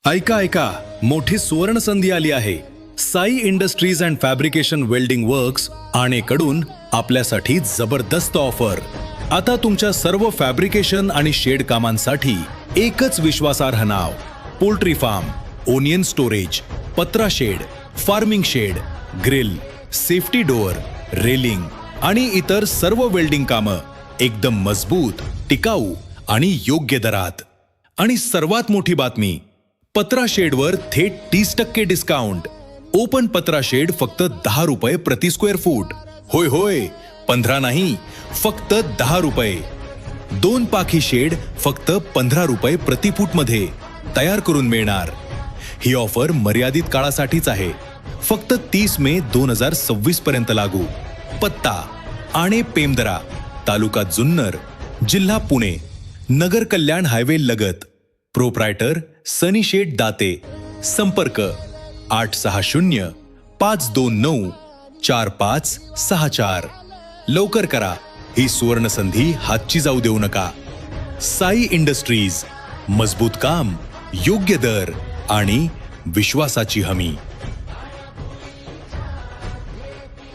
ऐका ऐका, मोठी सुवर्ण संधी आली आहे. Sai industries and fabrication welding works आणेकडून आपल्यासाठी जबरदस्त ऑफर. आता तुमच्या सर्व फॅब्रिकेशन आणि शेड कामांसाठी एकच विश्वासार्ह नाव. पोल्ट्री फार्म, ओनियन स्टोरेज, पत्रा shed, farming shed, grill, safety door, railing आणि इतर सर्व वेल्डिंग कामं एकदम मजबूत, टिकाऊ आणि योग्य दरात. आणि सर्वात मोठी बातमी, पत्रा शेडवर थेट 30% डिस्काउंट. ओपन पत्रा शेड फक्त 10 रुपये प्रति स्क्वेअर फूट. होय होय, 15 नाही, फक्त 10 रुपये. 2 पाखी शेड फक्त 15 रुपये प्रति फूट मध्ये तयार करून मिळणार. ही ऑफर मर्यादित काळासाठीच आहे. फक्त 30 मे 2026 पर्यंत लागू. पत्ता आणे पेमदरा, तालुका जुन्नर, जिल्हा पुणे, नगर कल्याण हायवे लगत. प्रोप्रायटर सनी शेठ दाते. संपर्क 860 529 4564. लवकर करा, ही सुवर्ण संधी हातची जाऊ देऊ नका. साई इंडस्ट्रीज, मजबूत काम, योग्य दर आणि विश्वासाची हमी.